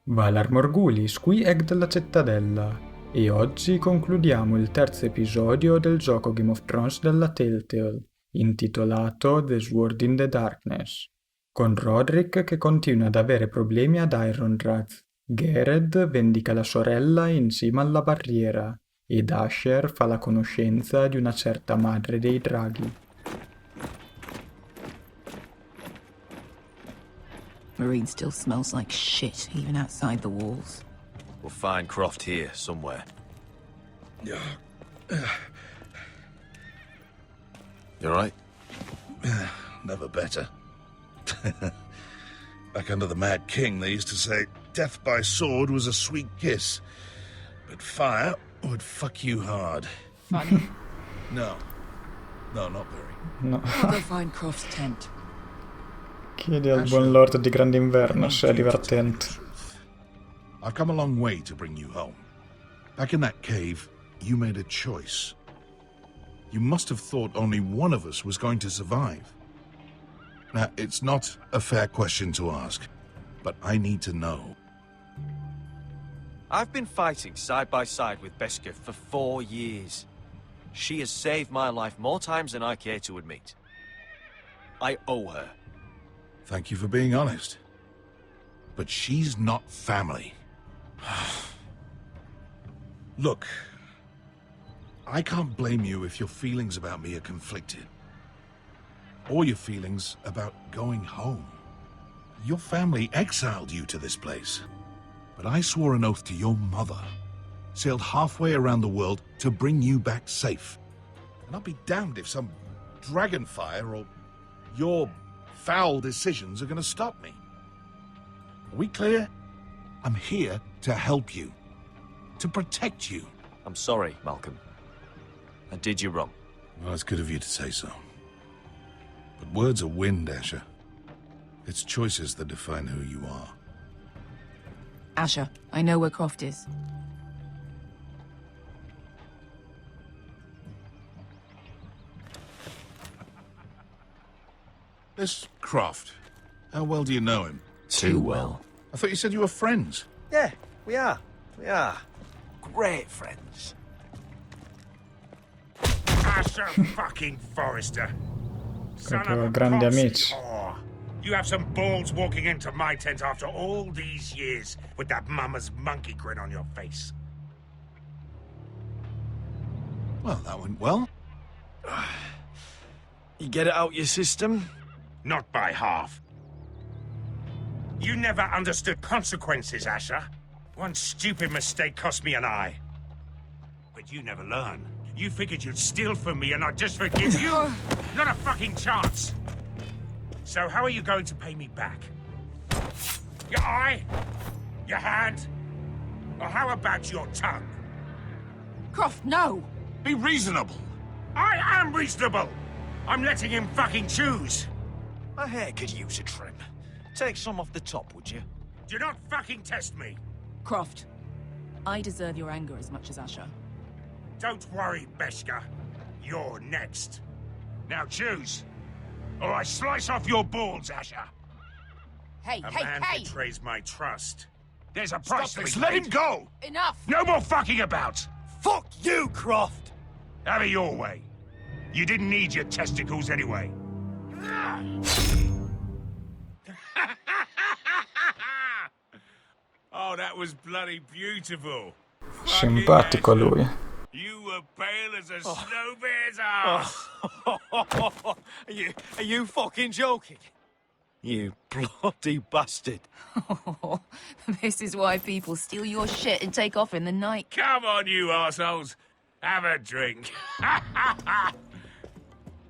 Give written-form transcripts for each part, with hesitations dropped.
Valar Morghulis, qui Egg della Cittadella, e oggi concludiamo il terzo episodio del gioco Game of Thrones della Telltale, intitolato The Sword in the Darkness, con Roderick che continua ad avere problemi ad Ironrath, Gareth vendica la sorella in cima alla Barriera, ed Asher fa la conoscenza di una certa Madre dei Draghi. Marine still smells like shit, even outside the walls. We'll find Croft here, somewhere. You alright? Never better. Back under the Mad King, they used to say death by sword was a sweet kiss, but fire would fuck you hard. Funny. No, not very. No. I'll go find Croft's tent. Chiedi al buon Lord di Grandinverno se è divertente. I've come a long way to bring you home. Back in that cave, you made a choice. You must have thought only one of us was going to survive. Now, it's not a fair question to ask, but I need to know. I've been fighting side by side with Beskha for 4 years. She has saved my life more times than I care to admit. I owe her. Thank you for being honest. But she's not family. Look, I can't blame you if your feelings about me are conflicted. Or your feelings about going home. Your family exiled you to this place. But I swore an oath to your mother. Sailed halfway around the world to bring you back safe. And I'll be damned if some dragonfire or your foul decisions are going to stop me. Are we clear? I'm here to help you. To protect you. I'm sorry, Malcolm. I did you wrong. Well, it's good of you to say so. But words are wind, Asher. It's choices that define who you are. Asher, I know where Croft is. This Croft, how well do you know him? Too well. I thought you said you were friends. Yeah, we are. We are. Great friends. Asher fucking Forrester. Son of Proprio a grandi poxy amici. whore. You have some balls walking into my tent after all these years with that mama's monkey grin on your face. Well, that went well. You get it out your system? Not by half. You never understood consequences, Asher. One stupid mistake cost me an eye. But you never learn. You figured you'd steal from me and I'd just forgive you? Not a fucking chance. So how are you going to pay me back? Your eye? Your hand? Or how about your tongue? Croft, no! Be reasonable. I am reasonable! I'm letting him fucking choose. My hair could use a trim. Take some off the top, would you? Do not fucking test me. Croft, I deserve your anger as much as Asher. Don't worry, Beskha. You're next. Now choose. Or I slice off your balls, Asher. Hey, A hey, man hey! betrays my trust. There's a price to be Let him paid. go! Enough! No more fucking about! Fuck you, Croft! Have it your way. You didn't need your testicles anyway. Oh, that was bloody beautiful. Simpatico lui. You were pale as a snow bear's ass. Are you fucking joking? You bloody bastard. This is why people steal your shit and take off in the night. Come on, you assholes. Have a drink.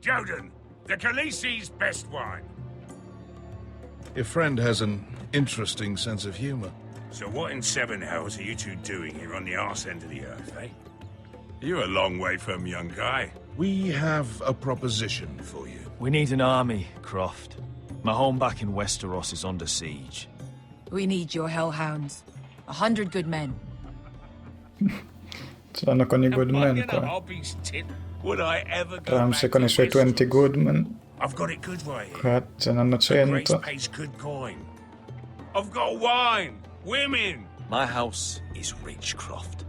Joden, the Khaleesi's best wine. Your friend has an interesting sense of humor. So what in seven hells are you two doing here on the arse end of the earth, eh? You're a long way from, young guy. We have a proposition for you. We need an army, Croft. My home back in Westeros is under siege. We need your hellhounds. 100 good men. Ce l'hanno con i Goodmen In a qua. hobby's tit. Would I ever go Ramsay back con to i suoi 20 Westeros? Goodmen. I've got it good right here. Qua ce n'hanno Grace 100. pays good coin. I've got wine. women. My house is rich, Croft.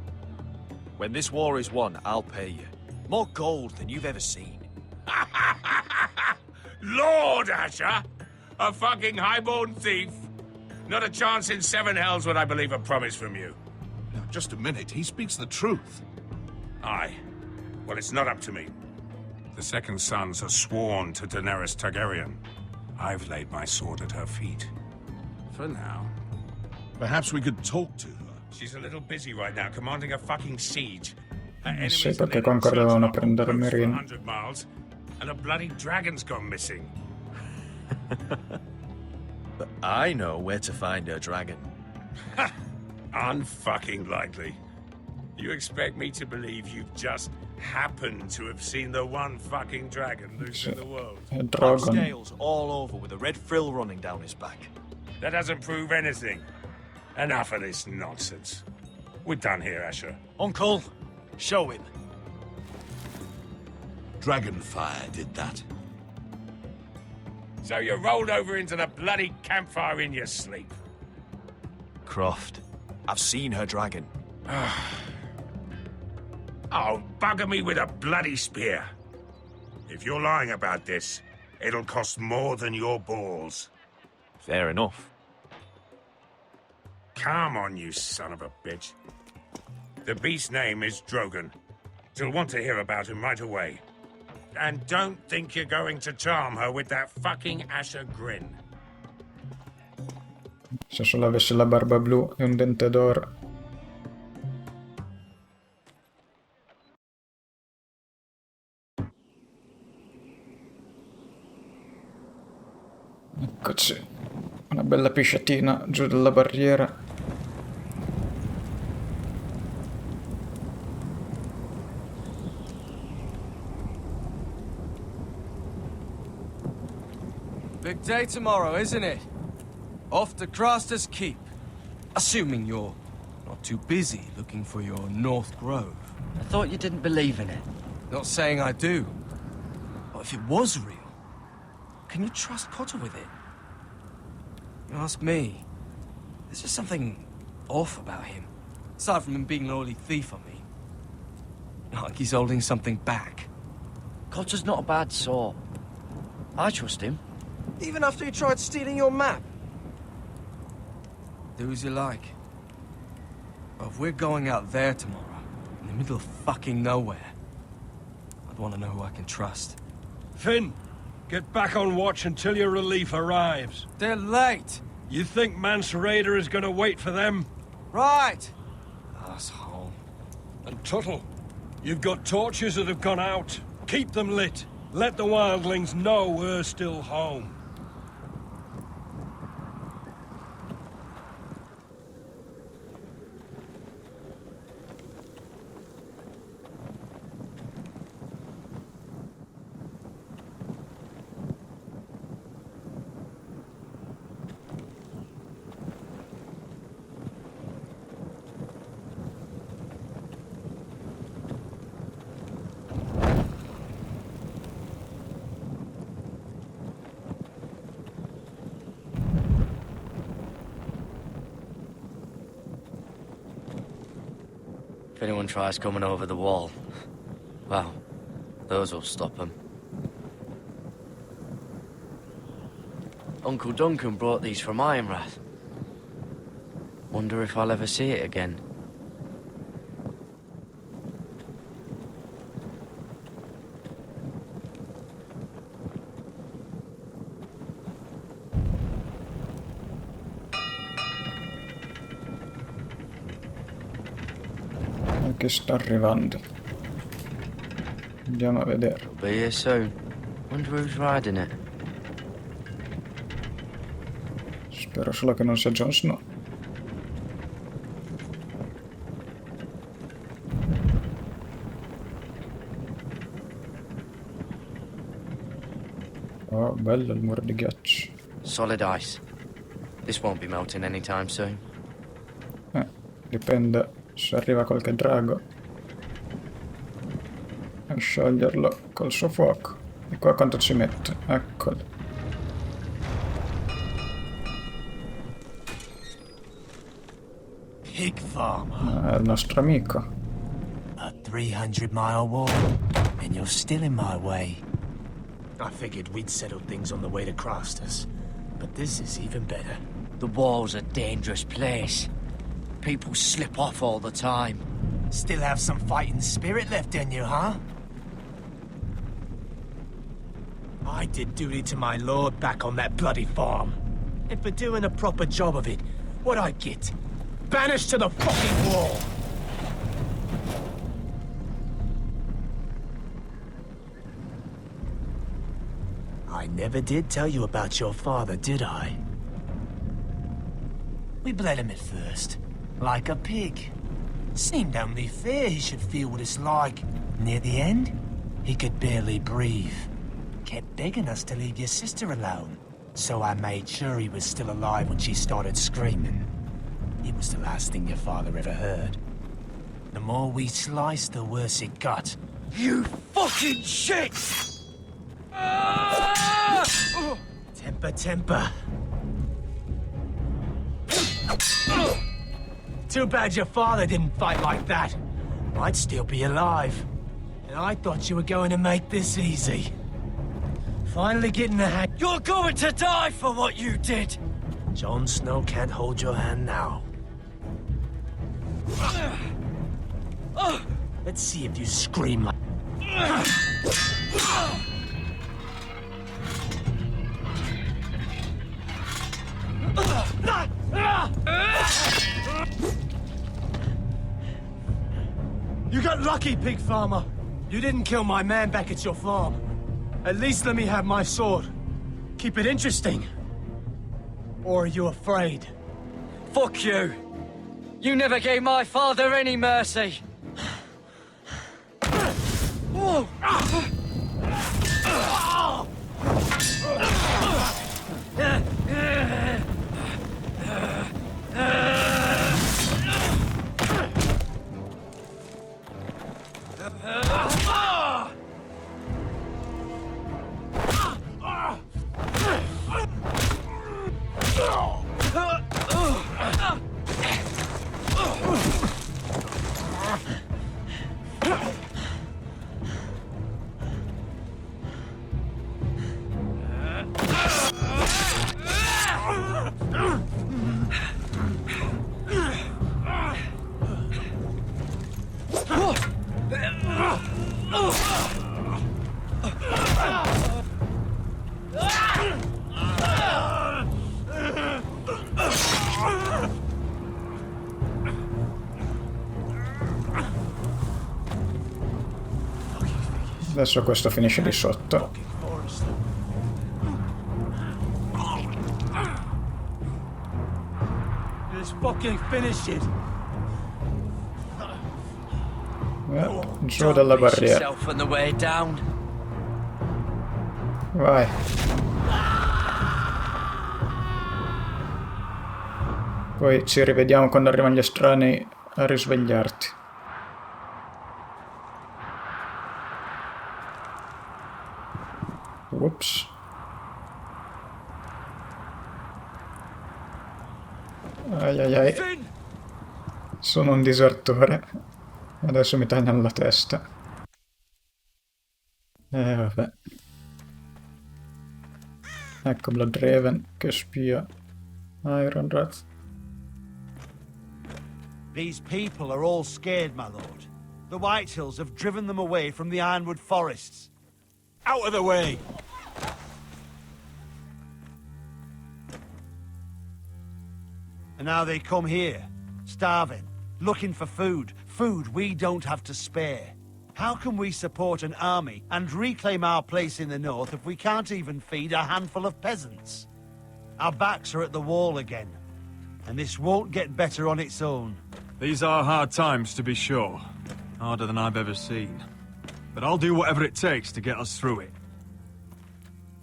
When this war is won, I'll pay you. More gold than you've ever seen. Lord, Asher! A fucking highborn thief? Not a chance in seven hells would I believe a promise from you. Now, just a minute. He speaks the truth. Aye. Well, it's not up to me. The second sons are sworn to Daenerys Targaryen. I've laid my sword at her feet. For now. Perhaps we could talk to her. She's a little busy right now, commanding a fucking siege. Her Sì, enemies are perché then qua correvano a searching up prendere on coast for Meereen. 100 miles, and a bloody dragon's gone missing. But I know where to find her dragon. Unfucking likely. You expect me to believe you've just happened to have seen the one fucking dragon loose in the world? È Black Drogon. scales all over with a red frill running down his back. That doesn't prove anything. Enough of this nonsense. We're done here, Asher. Uncle, show him. Dragonfire did that. So you rolled over into the bloody campfire in your sleep. Croft, I've seen her dragon. Oh, bugger me with a bloody spear. If you're lying about this, it'll cost more than your balls. Fair enough. Come on, you son of a bitch. The beast's name is Drogon. She'll want to hear about him right away. And don't think you're going to charm her with that fucking Asher grin. Se solo avesse la barba blu e un dente d'oro. Eccoci. Una bella pisciatina giù dalla barriera. Big day tomorrow, isn't it? Off to Craster's Keep. Assuming you're not too busy looking for your North Grove. I thought you didn't believe in it. Not saying I do. But if it was real, can you trust Cotter with it? You ask me. There's just something off about him. Aside from him being an oily thief, I mean. Like he's holding something back. Cotter's not a bad sort. I trust him. Even after he tried stealing your map? Do as you like. But if we're going out there tomorrow, in the middle of fucking nowhere, I'd want to know who I can trust. Finn, get back on watch until your relief arrives. They're late! You think Mance Raider is gonna wait for them? Right! Asshole. And Tuttle, you've got torches that have gone out. Keep them lit. Let the wildlings know we're still home. If anyone tries coming over the wall, well, those will stop them. Uncle Duncan brought these from Ironrath. Wonder if I'll ever see it again. Che sta arrivando. Andiamo a vedere. It'll be here soon. Wonder who's riding it. Spero solo che non sia Jon Snow. Oh, bello il muro di ghiaccio. Solid ice. This won't be melting anytime soon. Dipende se arriva qualche drago a scioglierlo col suo fuoco. E qua quanto ci mette? Eccolo. pig farmer. È il nostro amico. A 300-mile war, and you're still in my way. I figured we'd settled things on the way to Crastus, but this is even better. The wall's a dangerous place. People slip off all the time. Still have some fighting spirit left in you, huh? I did duty to my lord back on that bloody farm. And for doing a proper job of it, what'd I get? Banished to the fucking wall! I never did tell you about your father, did I? We bled him at first, like a pig. Seemed only fair he should feel what it's like. Near the end, he could barely breathe. Kept begging us to leave your sister alone. So I made sure he was still alive when she started screaming. It was the last thing your father ever heard. The more we sliced, the worse it got. You fucking shit! Temper, temper. Too bad your father didn't fight like that. I'd still be alive. And I thought you were going to make this easy. Finally getting the hang. You're going to die for what you did! Jon Snow can't hold your hand now. Let's see if you scream like... You got lucky, pig farmer. You didn't kill my man back at your farm. At least let me have my sword. Keep it interesting. Or are you afraid? Fuck you! You never gave my father any mercy! Whoa. Adesso questo finisce di sotto. Just fucking finish it. Giù dalla barriera. Yourself on the way down. Vai. Poi ci rivediamo quando arrivano gli estranei a risvegliarti. Whoops. Ai ai ai. Sono un disertore. Adesso mi tagliano la testa. Vabbè. Ecco Bloodhaven che spia Iron Rat. These people are all scared, my lord. The Whitehills have driven them away from the Ironwood forests. Out of the way! And now they come here, starving, looking for food. Food we don't have to spare. How can we support an army and reclaim our place in the north if we can't even feed a handful of peasants? Our backs are at the wall again, and this won't get better on its own. These are hard times, to be sure. Harder than I've ever seen. But I'll do whatever it takes to get us through it.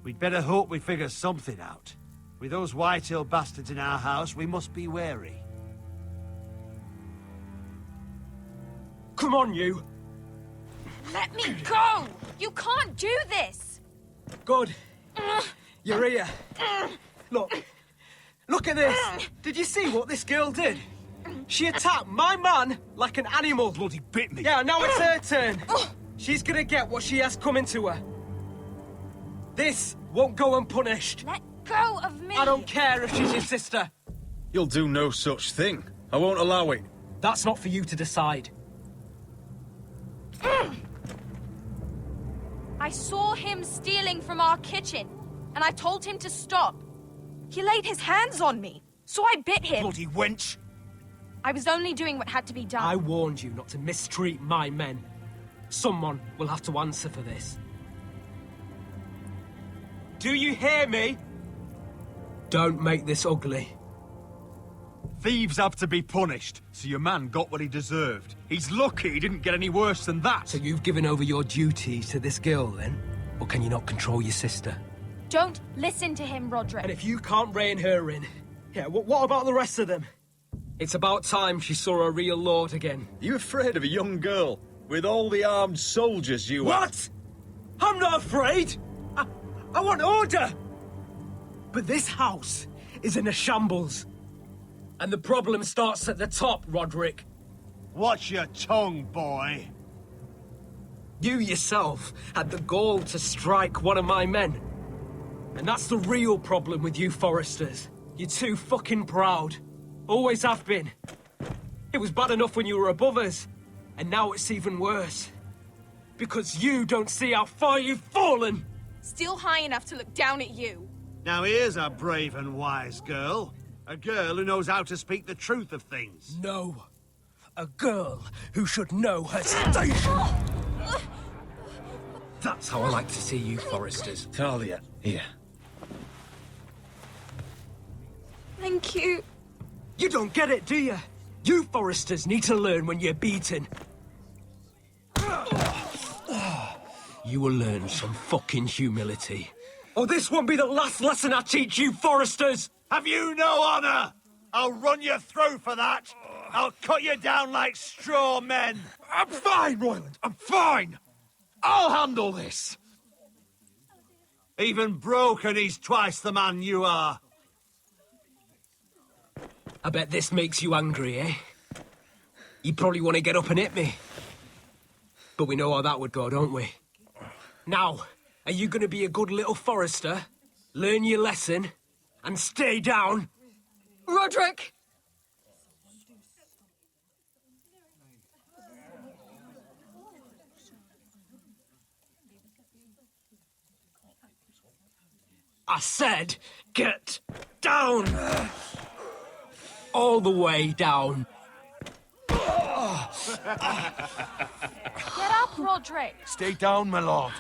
We'd better hope we figure something out. With those Whitehill bastards in our house, we must be wary. Come on, you! Let me go! You can't do this! Good. You're here. Look. Look at this! Did you see what this girl did? She attacked my man like an animal. Bloody bit me. Yeah, now it's her turn. She's gonna get what she has coming to her. This won't go unpunished. Let go of me! I don't care if she's your sister. You'll do no such thing. I won't allow it. That's not for you to decide. I saw him stealing from our kitchen, and I told him to stop. He laid his hands on me, so I bit him. Bloody wench. I was only doing what had to be done. I warned you not to mistreat my men. Someone will have to answer for this. Do you hear me? Don't make this ugly. Thieves have to be punished, so your man got what he deserved. He's lucky he didn't get any worse than that. So you've given over your duties to this girl, then? Or can you not control your sister? Don't listen to him, Roderick. And if you can't rein her in, yeah, what about the rest of them? It's about time she saw a real lord again. Are you afraid of a young girl with all the armed soldiers you have? What? I'm not afraid! I want order! But this house is in a shambles. And the problem starts at the top, Roderick. Watch your tongue, boy. You yourself had the gall to strike one of my men. And that's the real problem with you Foresters. You're too fucking proud. Always have been. It was bad enough when you were above us. And now it's even worse. Because you don't see how far you've fallen! Still high enough to look down at you. Now here's a brave and wise girl. A girl who knows how to speak the truth of things. No. A girl who should know her station! That's how I like to see you, Foresters. Talia, here. Thank you. You don't get it, do you? You Foresters need to learn when you're beaten. You will learn some fucking humility. Or this won't be the last lesson I teach you, Foresters! Have you no honor? I'll run you through for that. I'll cut you down like straw men. I'm fine, Royland. I'm fine. I'll handle this. Even broken, he's twice the man you are. I bet this makes you angry, eh? You probably want to get up and hit me. But we know how that would go, don't we? Now, are you going to be a good little Forester, learn your lesson, and stay down? Roderick! I said, get down! All the way down. Get up, Roderick! Stay down, my lord.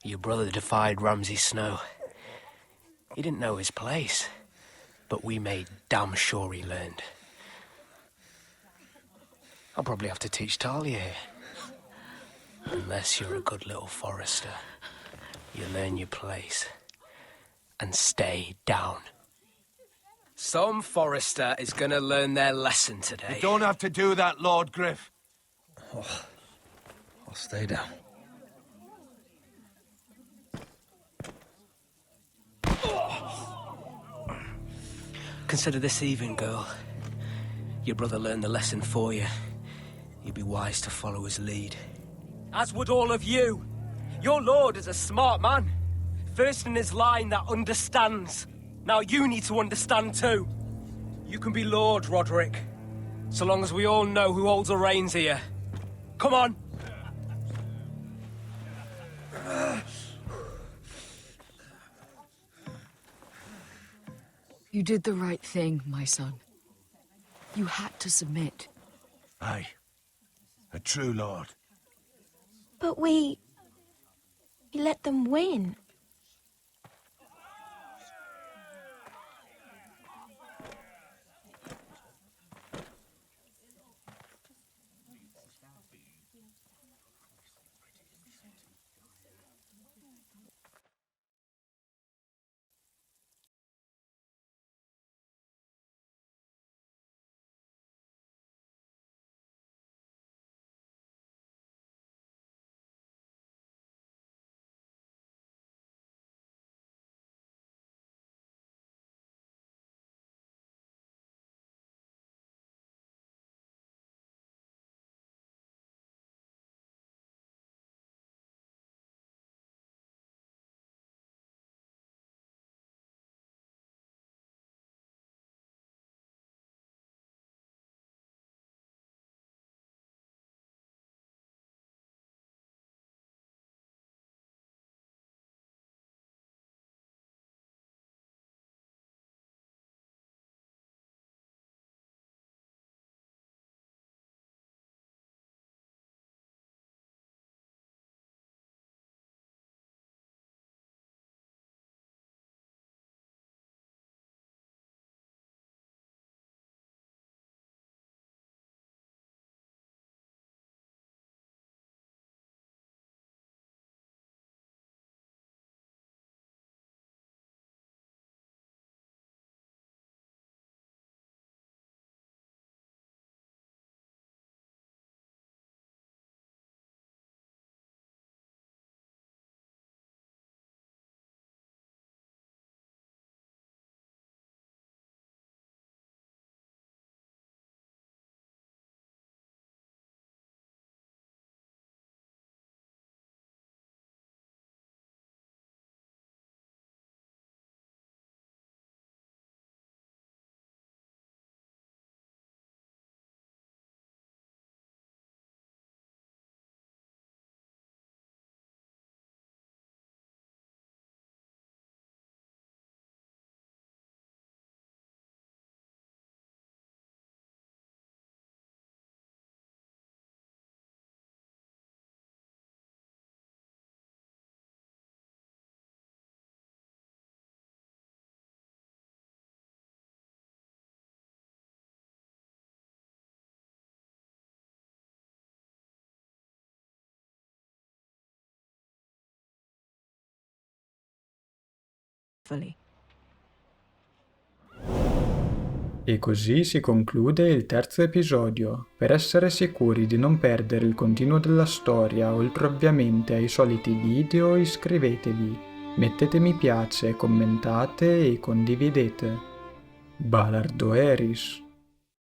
Your brother defied Ramsay Snow. He didn't know his place, but we made damn sure he learned. I'll probably have to teach Talia here. Unless you're a good little Forester. You learn your place and stay down. Some Forester is gonna learn their lesson today. You don't have to do that, Lord Griff. I'll stay down. Consider this even, girl. Your brother learned the lesson for you. You'd be wise to follow his lead. As would all of you. Your lord is a smart man. First in his line that understands. Now you need to understand too. You can be Lord, Roderick. So long as we all know who holds the reins here. Come on. You did the right thing, my son. You had to submit. Aye. A true lord. But we let them win. fully. E così si conclude il terzo episodio. Per essere sicuri di non perdere il continuo della storia, oltre ovviamente ai soliti video, iscrivetevi, mettete mi piace, commentate e condividete. Balardo Eris.